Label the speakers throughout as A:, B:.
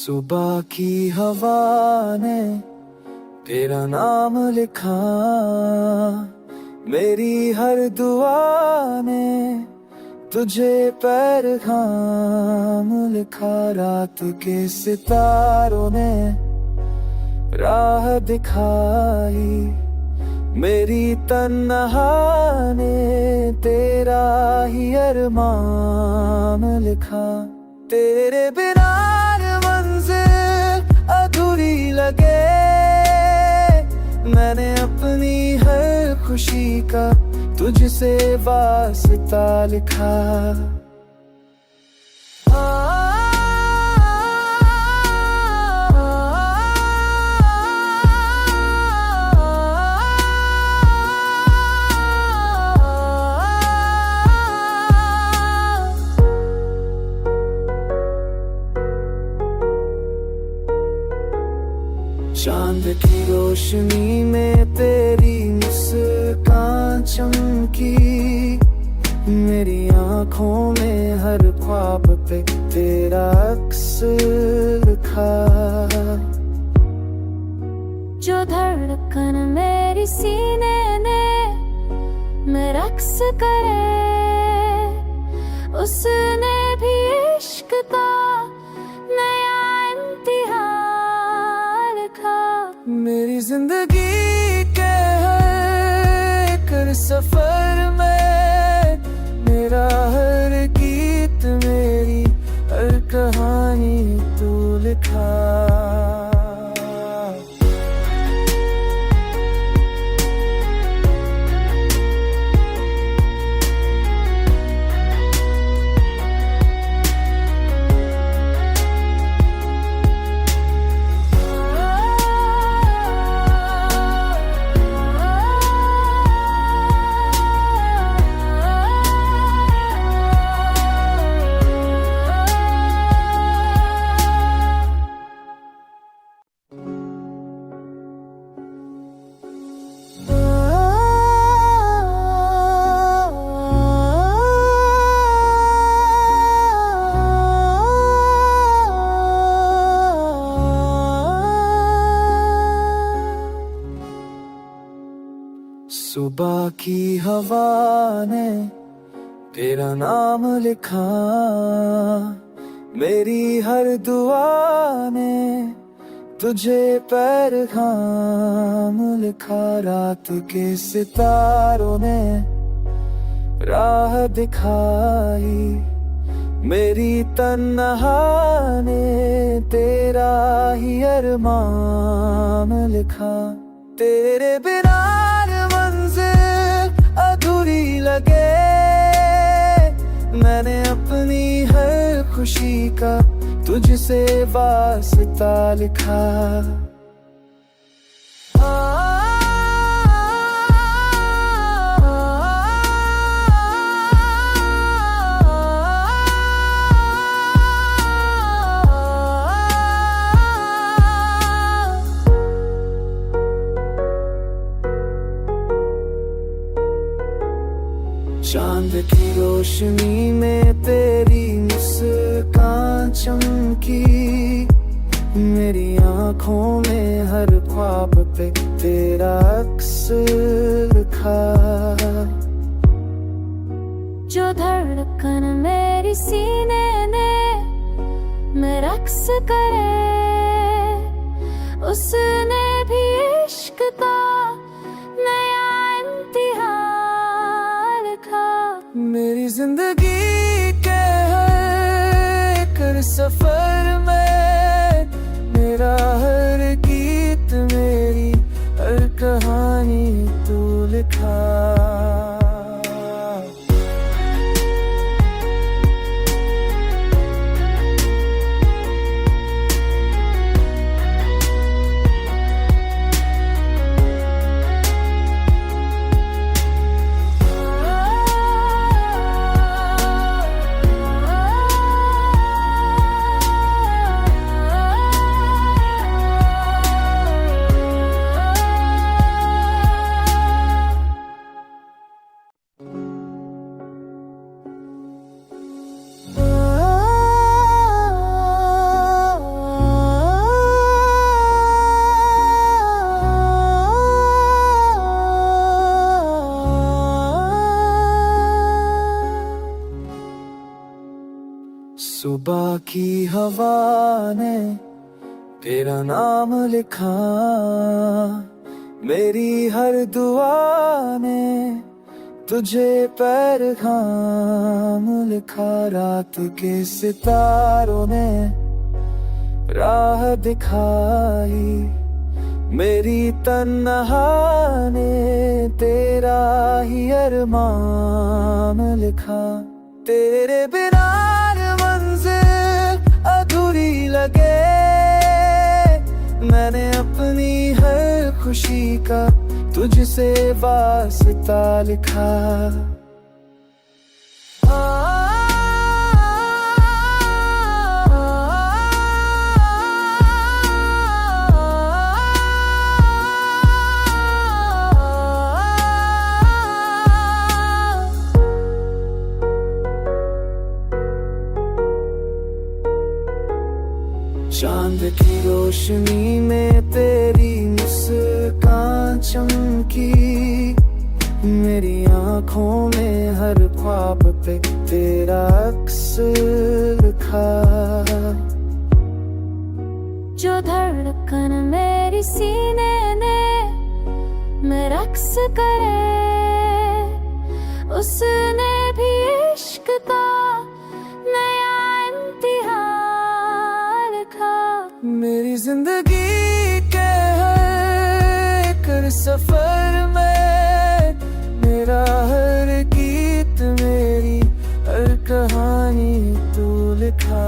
A: सुबह की हवा ने तेरा नाम लिखा, मेरी हर दुआ ने तुझे पैगाम लिखा। रात के सितारों ने राह दिखाई, मेरी तन्हा ने तेरा ही अरमान लिखा। तेरे बिना मंजिल अधूरी लगे, मैंने अपनी हर खुशी का तुझसे वास्ता लिखा। चांद की रोशनी में तेरी मुस्कान चमकी, मेरी आँखों में हर ख्वाब पे तेरा अक्स लिखा।
B: जो धड़कन मेरी सीने ने में रक्स करे, उसने भी इश्क का नया इम्तिहान लिखा।
A: मेरी जिंदगी के हर सफर में मेरा हर गीत, मेरी हर कहानी तू लिखा। सुबह की हवा ने तेरा नाम लिखा, मेरी हर दुआ ने तुझे पैगाम लिखा। रात के सितारों ने राह दिखाई, मेरी तन्हा ने तेरा ही अरमान लिखा। तेरे बिना अधूरी लगे, मैंने अपनी हर खुशी का तुझसे वास्ता लिखा। चांद की रोशनी में तेरी मुस्कान चमकी, मेरी आँखों में हर ख्वाब पे तेरा अक्स लिखा।
B: जो धड़कन मेरी सीने ने में रक्स करे, उसने भी इश्क का नया इम्तिहान।
A: मेरी जिंदगी के हर सफर में मेरा हर गीत, मेरी हर कहानी तू लिखा। सुबह की हवा ने तेरा नाम लिखा, मेरी हर दुआ ने तुझे पैगाम लिखा। रात के सितारों ने राह दिखाई, मेरी तन्हा ने तेरा ही अरमान लिखा। तेरे बिना मंजिल अधूरी लगे, मैंने अपनी हर खुशी का तुझसे वास्ता लिखा। चांद की रोशनी में तेरी मुस्कान चमकी, मेरी आंखों में हर ख्वाब पे तेरा अक्स लिखा।
B: जो धड़कन मेरी सीने ने में रक्स करे, उसने भी इश्क का नया इम्तिहान लिखा।
A: मेरी जिंदगी के हर सफर में मेरा हर गीत, मेरी हर कहानी तू लिखा।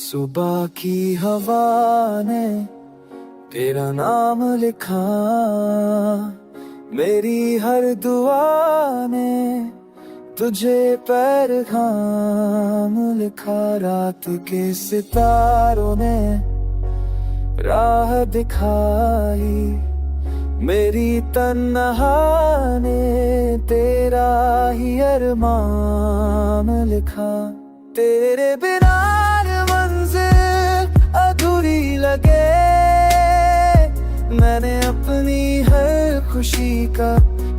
A: सुबह की हवा ने तेरा नाम लिखा, मेरी हर दुआ ने तुझे पैगाम लिखा। रात के सितारों ने राह दिखाई, मेरी तन्हा ने तेरा ही अरमान लिखा। तेरे बिना मंजिल अधूरी लगे, मैंने अपनी हर खुशी का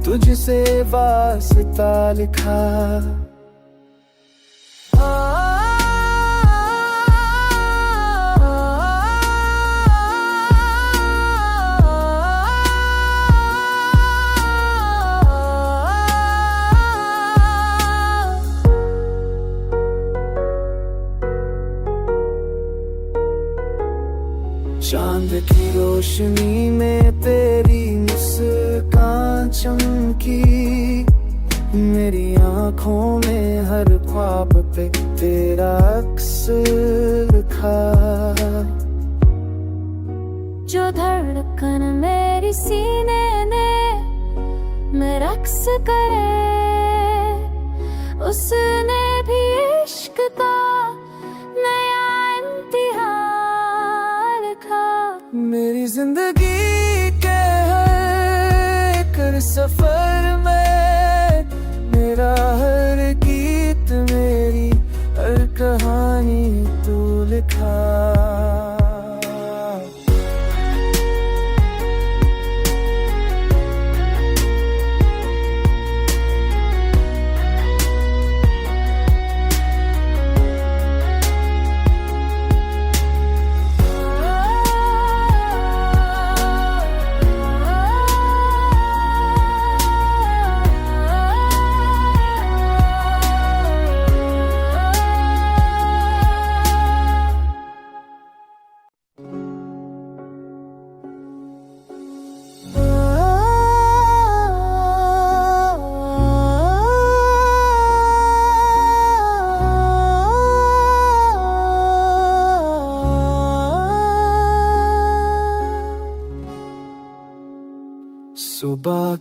A: तुझसे वास्ता लिखा। चांद की रोशनी में तेरी मुस्कान चमकी, मेरी आंखों में हर ख्वाब पे तेरा अक्स लिखा।
B: जो धड़कन मेरी सीने ने में रक्स करे, उसने भी इश्क का नया इम्तिहान लिखा।
A: मेरी जिंदगी के हर सफर में मेरा हर गीत, मेरी हर कहानी तू लिखा।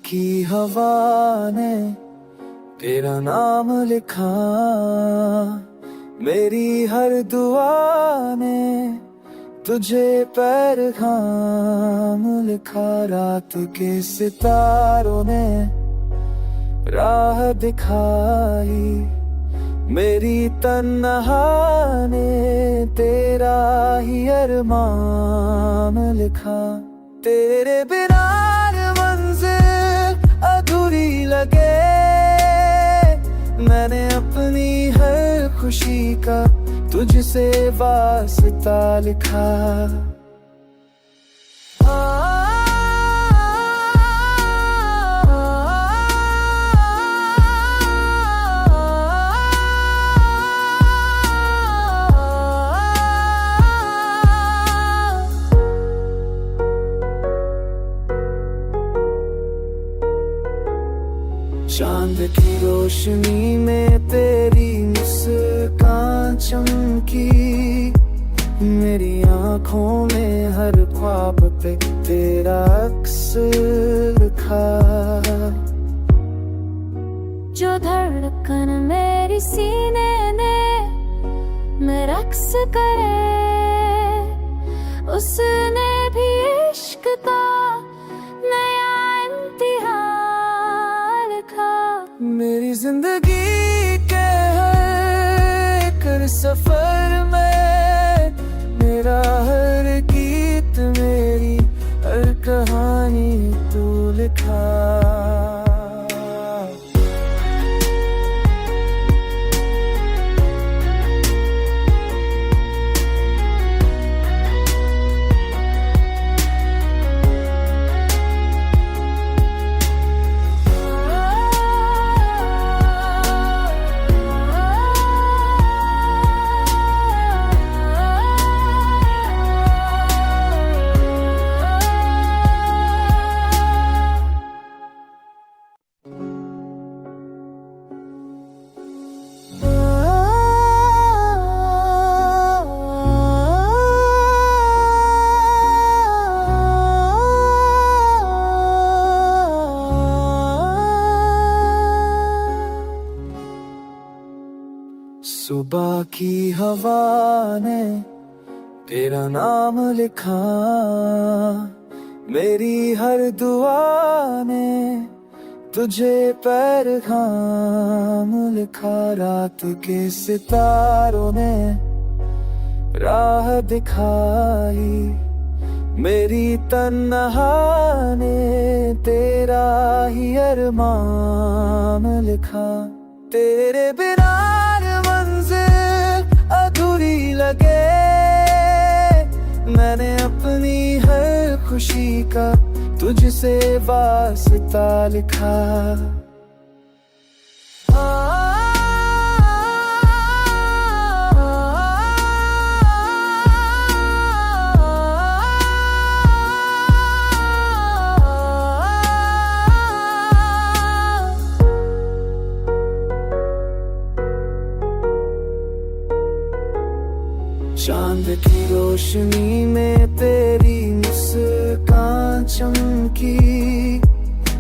A: की हवा ने तेरा नाम लिखा, मेरी हर दुआ ने तुझे पैगाम लिखा। रात के सितारों ने राह दिखाई, मेरी तन्हा ने तेरा ही अरमान लिखा। तेरे बिना मंजिल अधूरी लगे, मैंने अपनी हर खुशी का तुझसे वास्ता लिखा। चांद की रोशनी में तेरी मुस्कान चमकी, मेरी आंखों में हर ख्वाब पे तेरा अक्स लिखा।
B: जो धड़कन मेरी सीने ने में रक्स करे, उसने भी इश्क का नया इम्तिहान लिखा।
A: मेरी जिंदगी के हर सफर में मेरा हर गीत, मेरी हर कहानी तू लिखा। सुबह की हवा ने तेरा नाम लिखा, मेरी हर दुआ ने तुझे पैगाम लिखा। रात के सितारों ने राह दिखाई, मेरी तन्हा ने तेरा ही अरमान लिखा। तेरे बिना मंजिल अधूरी लगे, मैंने अपनी हर खुशी का तुझसे वास्ता लिखा। चांद की रोशनी में तेरी मुस्कान चमकी,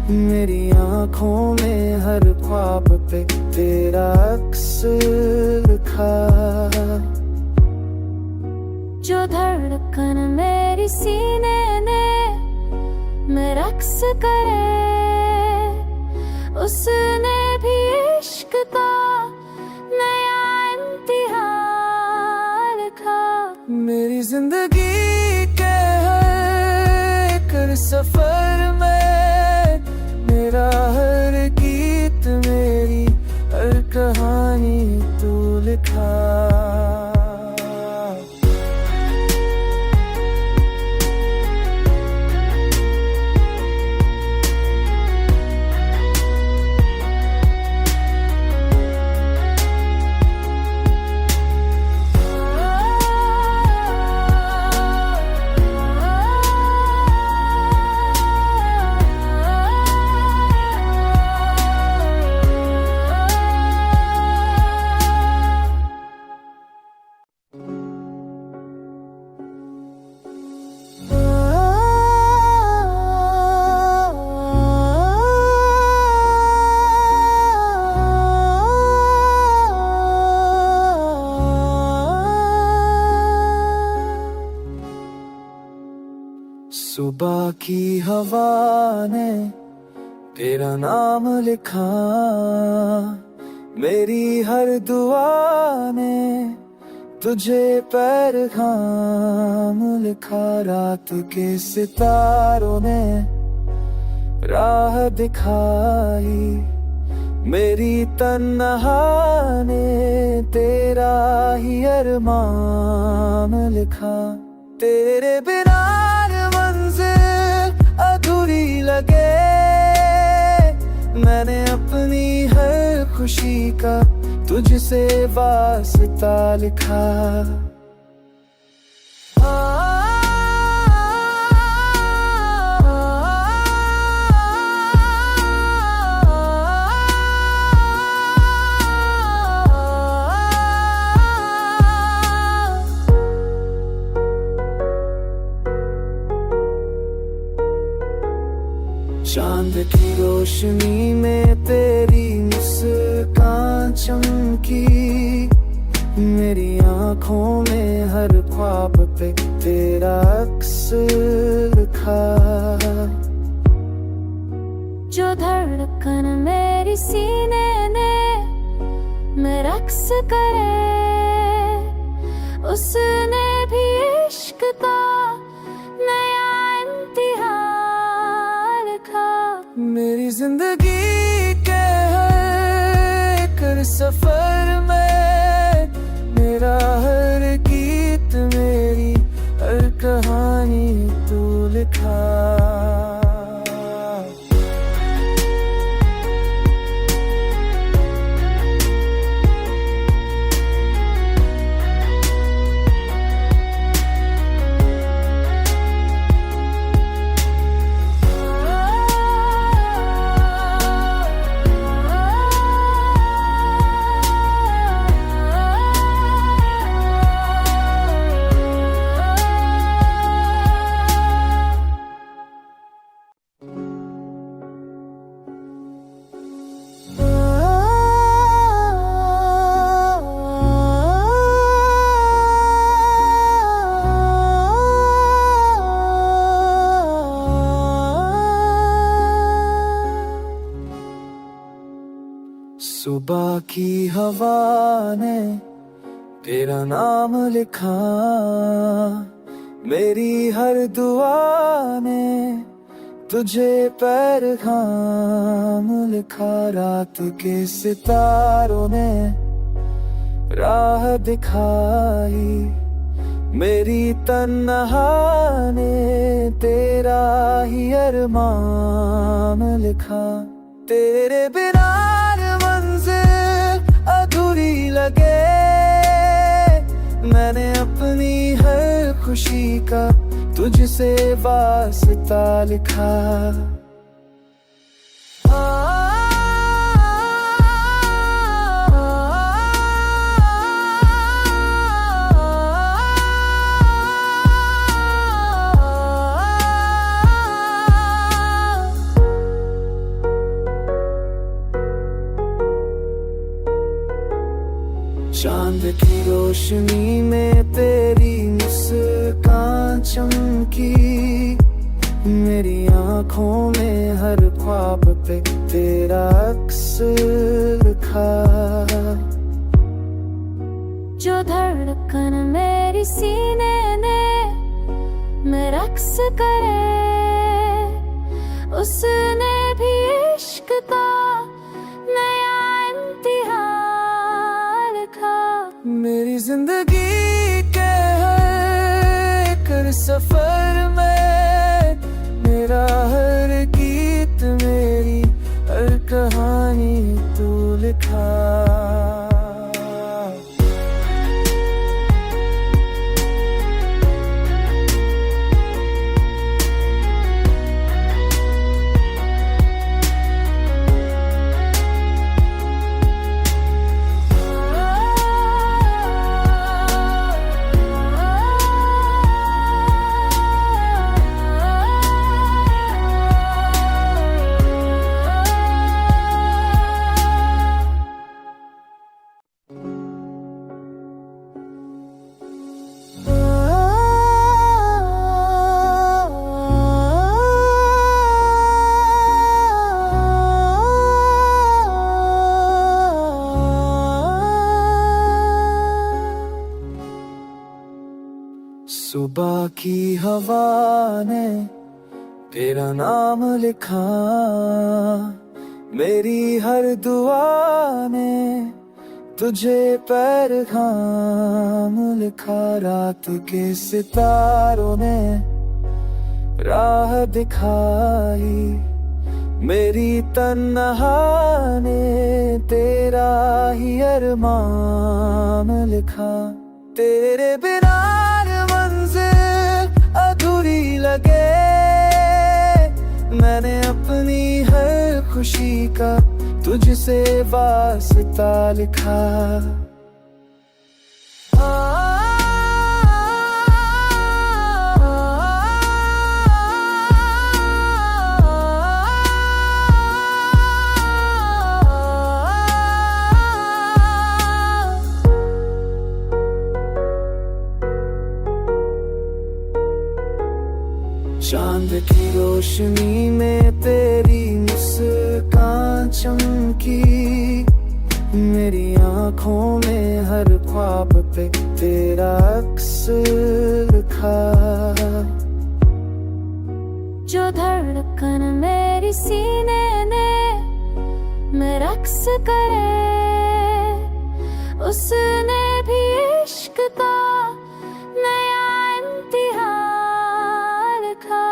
A: मेरी आंखों में हर ख्वाब पे तेरा अक्स लिखा।
B: जो धड़कन मेरी सीने ने में रक्स करे, उसने भी इश्क का नया इम्तिहान लिखा।
A: मेरी जिंदगी के हर सफर में मेरा हर गीत, मेरी हर कहानी तू लिखा। सुबह की हवा ने तेरा नाम लिखा, मेरी हर दुआ ने तुझे पैगाम लिखा। रात के सितारों ने राह दिखाई, मेरी तन्हा ने तेरा ही अरमान लिखा। तेरे बिना मंजिल अधूरी लगे, मैंने अपनी हर खुशी का तुझसे वास्ता लिखा। चांद की रोशनी में तेरी मुस्कान चमकी, मेरी आंखों में हर ख्वाब पे तेरा अक्स लिखा।
B: जो धड़कन मेरी सीने ने में रक्स करे, उसने भी इश्क का नया इम्तिहान लिखा।
A: मेरी जिंदगी के हर सफर में, मेरा हर गीत मेरी हर कहानी तू लिखा। सुबह की हवा ने तेरा नाम लिखा, मेरी हर दुआ ने तुझे पैगाम लिखा। रात के सितारों ने राह दिखाई, मेरी तन्हा ने तेरा ही अरमान लिखा। तेरे बिना मंजिल अधूरी लगे, मैंने अपनी हर खुशी का तुझसे वास्ता लिखा। चांद की रोशनी में तेरी मुस्कान चमकी, मेरी आंखों में हर ख्वाब पे तेरा अक्स लिखा।
B: जो धड़कन मेरी सीने ने में रक्स करे, उसने भी इश्क का नया इम्तिहान लिखा।
A: मेरी जिंदगी के हर सफर में, मेरा हर गीत मेरी हर कहानी तू लिखा। सुबह की हवा ने तेरा नाम लिखा, मेरी हर दुआ ने तुझे पैगाम लिखा। रात के सितारों ने राह दिखाई, मेरी तन्हा ने तेरा ही अरमान लिखा। तेरे बिना मंजिल अधूरी लगे, मैंने अपनी हर खुशी का तुझसे वास्ता लिखा। चांद की रोशनी में तेरी मुस्कान चमकी, मेरी आंखों में हर ख्वाब पे तेरा अक्स लिखा।
B: जो धड़कन मेरी सीने ने में रक्स करे, उसने भी इश्क का नया इम्तिहान लिखा।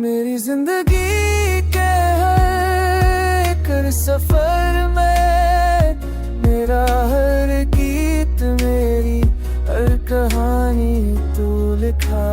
A: मेरी जिंदगी के हर सफर में मेरा हर गीत, मेरी हर कहानी तू लिखा।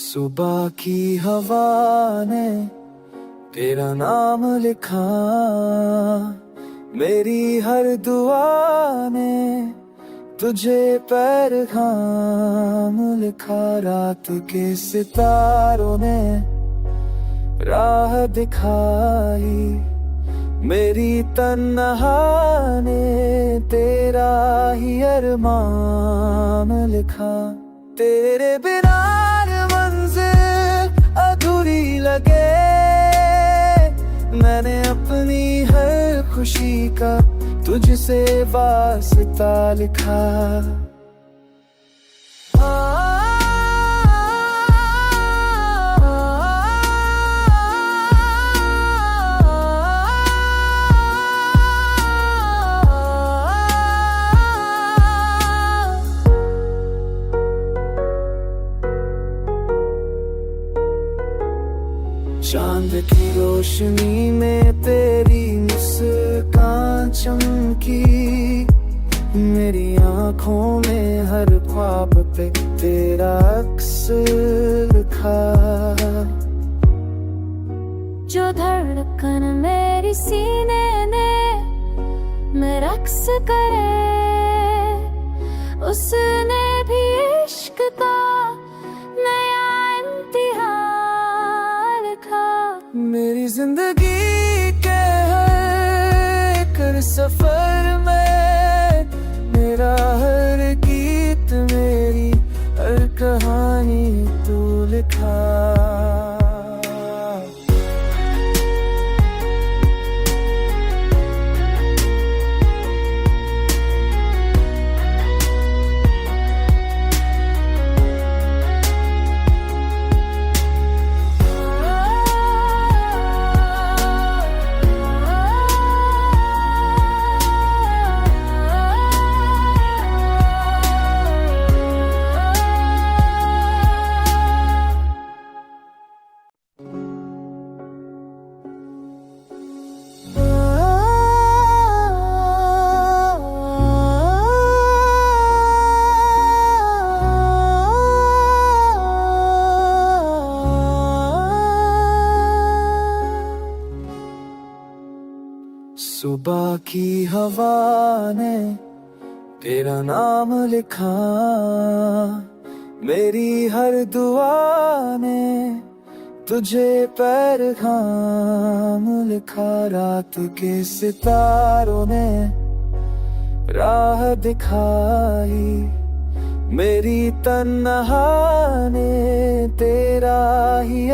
A: सुबह की हवा ने तेरा नाम लिखा, मेरी हर दुआ ने तुझे पैगाम लिखा। रात के सितारों ने राह दिखाई, मेरी तन्हा ने तेरा ही अरमान लिखा। तेरे बिना मंजिल अधूरी लगे, मैंने अपनी हर खुशी का तुझसे वास्ता लिखा। चांद की रोशनी में तेरी मुस्कान चमकी, मेरी आंखों में हर ख्वाब पे तेरा अक्स लिखा।
B: जो धड़कन मेरी सीने ने में रक्स करे, उसने भी इश्क का नया इम्तिहान लिखा।
A: मेरी जिंदगी के हर सफर में मेरा हर गीत, मेरी हर कहानी तू लिखा। सुबह की हवा ने तेरा नाम लिखा, मेरी हर दुआ ने तुझे पैगाम लिखा। रात के सितारों ने राह दिखाई, मेरी तन्हा ने तेरा ही